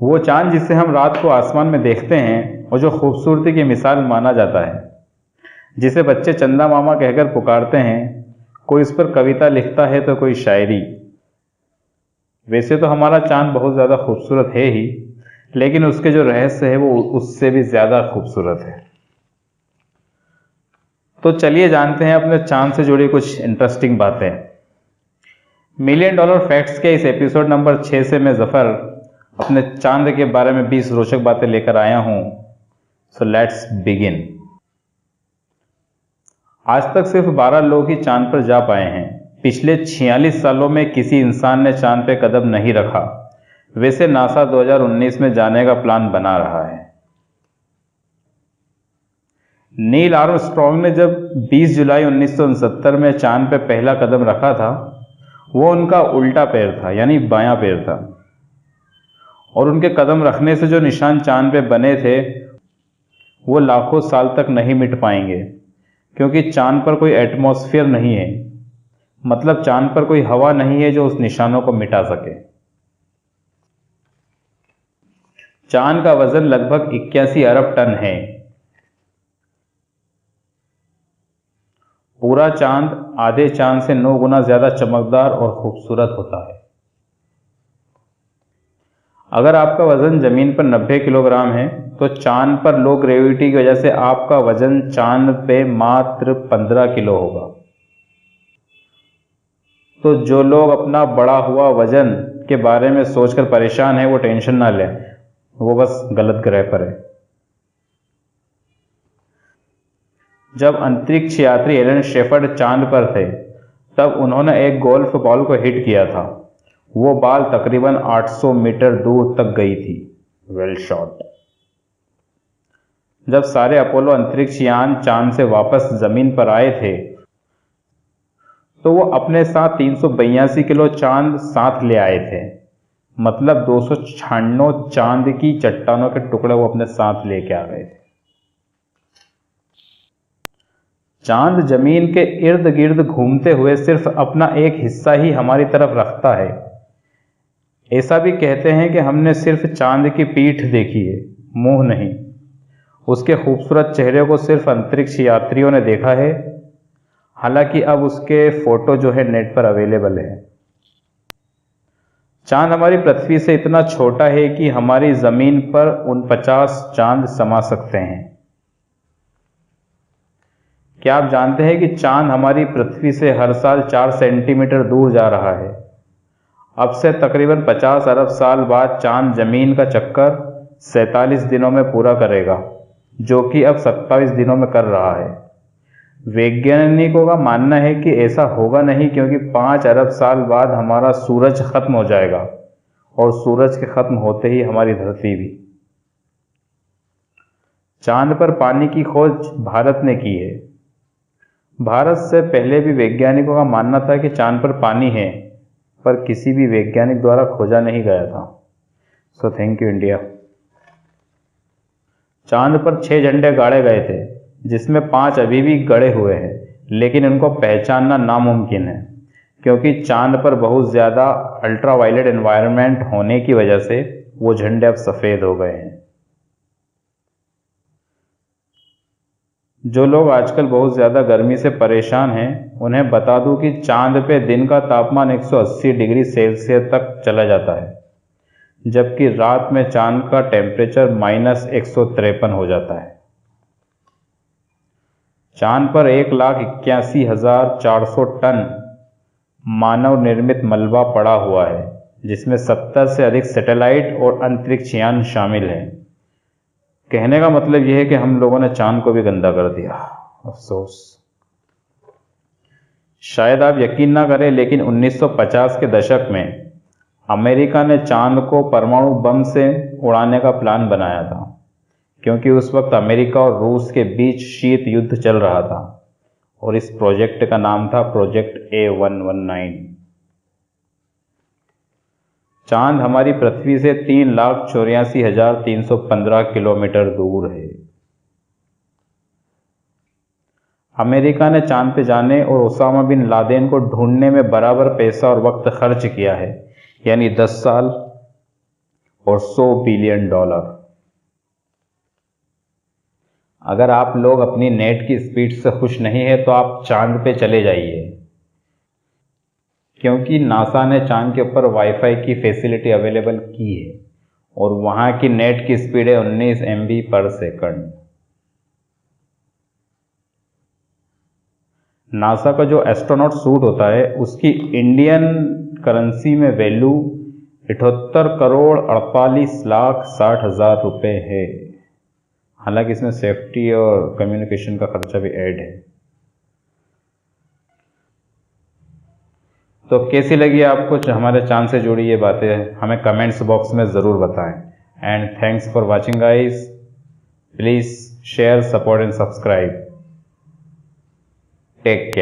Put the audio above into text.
वो चांद जिसे हम रात को आसमान में देखते हैं और जो खूबसूरती की मिसाल माना जाता है, जिसे बच्चे चंदा मामा कहकर पुकारते हैं, कोई उस पर कविता लिखता है तो कोई शायरी। वैसे तो हमारा चांद बहुत ज़्यादा खूबसूरत है ही, लेकिन उसके जो रहस्य है वो उससे भी ज़्यादा खूबसूरत है। तो चलिए जानते हैं अपने चांद से जुड़ी कुछ इंटरेस्टिंग बातें। मिलियन डॉलर फैक्ट्स के इस एपिसोड नंबर 6 से मैं जफर अपने चांद के बारे में 20 रोचक बातें लेकर आया हूं। So let's begin. आज तक सिर्फ 12 लोग ही चांद पर जा पाए हैं। पिछले 46 सालों में किसी इंसान ने चांद पर कदम नहीं रखा। वैसे नासा 2019 में जाने का प्लान बना रहा है। नील आर्मस्ट्रॉन्ग ने जब 20 जुलाई 1969 में चांद पर पहला कदम रखा था, वो उनका उल्टा पैर था, यानी बायां पैर था। और उनके कदम रखने से जो निशान चांद पे बने थे वो लाखों साल तक नहीं मिट पाएंगे, क्योंकि चांद पर कोई एटमॉस्फेयर नहीं है। मतलब चांद पर कोई हवा नहीं है जो उस निशानों को मिटा सके। चांद का वजन लगभग 81 अरब टन है। पूरा चांद आधे चांद से 9 गुना ज्यादा चमकदार और खूबसूरत होता है। अगर आपका वजन जमीन पर 90 किलोग्राम है तो चांद पर लो ग्रेविटी की वजह से आपका वजन चांद पे मात्र 15 किलो होगा। तो जो लोग अपना बढ़ा हुआ वजन के बारे में सोचकर परेशान है वो टेंशन ना लें, वो बस गलत ग्रह पर है। जब अंतरिक्ष यात्री एलन शेफर्ड चांद पर थे तब उन्होंने एक गोल्फ बॉल को हिट किया था। वो बॉल तकरीबन 800 मीटर दूर तक गई थी। Well shot. जब सारे अपोलो अंतरिक्ष यान चांद से वापस जमीन पर आए थे तो वो अपने साथ 382 किलो चांद साथ ले आए थे। मतलब 296 चांद की चट्टानों के टुकड़े वो अपने साथ लेके आ गए थे। चांद जमीन के इर्द गिर्द घूमते हुए सिर्फ अपना एक हिस्सा ही हमारी तरफ रखता है। ऐसा भी कहते हैं कि हमने सिर्फ चांद की पीठ देखी है, मुंह नहीं। उसके खूबसूरत चेहरे को सिर्फ अंतरिक्ष यात्रियों ने देखा है। हालांकि अब उसके फोटो जो है नेट पर अवेलेबल है। चांद हमारी पृथ्वी से इतना छोटा है कि हमारी जमीन पर 49 चांद समा सकते हैं। क्या आप जानते हैं कि चांद हमारी पृथ्वी से हर साल 4 सेंटीमीटर दूर जा रहा है। अब से तकरीबन 50 अरब साल बाद चांद जमीन का चक्कर 47 दिनों में पूरा करेगा, जो कि अब 27 दिनों में कर रहा है। वैज्ञानिकों का मानना है कि ऐसा होगा नहीं, क्योंकि 5 अरब साल बाद हमारा सूरज खत्म हो जाएगा और सूरज के खत्म होते ही हमारी धरती भी। चांद पर पानी की खोज भारत ने की है। भारत से पहले भी वैज्ञानिकों का मानना था कि चांद पर पानी है, पर किसी भी वैज्ञानिक द्वारा खोजा नहीं गया था। So thank you India. चांद पर 6 झंडे गाड़े गए थे, जिसमें 5 अभी भी गड़े हुए हैं, लेकिन इनको पहचानना नामुमकिन है, क्योंकि चांद पर बहुत ज़्यादा अल्ट्रावायलेट एनवायरनमेंट होने की वजह से वो झंडे अब सफ़ेद हो गए हैं। जो लोग आजकल बहुत ज़्यादा गर्मी से परेशान हैं, उन्हें बता दूं कि चांद पे दिन का तापमान 180 डिग्री सेल्सियस तक चला जाता है, जबकि रात में चांद का टेम्परेचर -153 हो जाता है। चांद पर 1,81,400 टन मानव निर्मित मलबा पड़ा हुआ है, जिसमें 70 से अधिक सैटेलाइट और अंतरिक्ष यान शामिल हैं। कहने का मतलब यह है कि हम लोगों ने चांद को भी गंदा कर दिया। अफसोस। शायद आप यकीन ना करें, लेकिन 1950 के दशक में अमेरिका ने चांद को परमाणु बम से उड़ाने का प्लान बनाया था, क्योंकि उस वक्त अमेरिका और रूस के बीच शीत युद्ध चल रहा था और इस प्रोजेक्ट का नाम था प्रोजेक्ट A119। चांद हमारी पृथ्वी से 3,84,315 किलोमीटर दूर है। अमेरिका ने चांद पे जाने और ओसामा बिन लादेन को ढूंढने में बराबर पैसा और वक्त खर्च किया है, यानी 10 साल और $100 बिलियन। अगर आप लोग अपनी नेट की स्पीड से खुश नहीं है तो आप चांद पे चले जाइए, क्योंकि नासा ने चांद के ऊपर वाईफाई की फैसिलिटी अवेलेबल की है और वहाँ की नेट की स्पीड है 19 MB/सेकंड। नासा का जो एस्ट्रोनॉट सूट होता है उसकी इंडियन करेंसी में वैल्यू 78,48,60,60,000 रुपये है। हालांकि इसमें सेफ्टी और कम्युनिकेशन का खर्चा भी ऐड है। तो कैसी लगी आपको हमारे चांद से जुड़ी ये बातें, हमें कमेंट्स बॉक्स में ज़रूर बताएं। And thanks for watching guys. Please share, support and subscribe. Take care.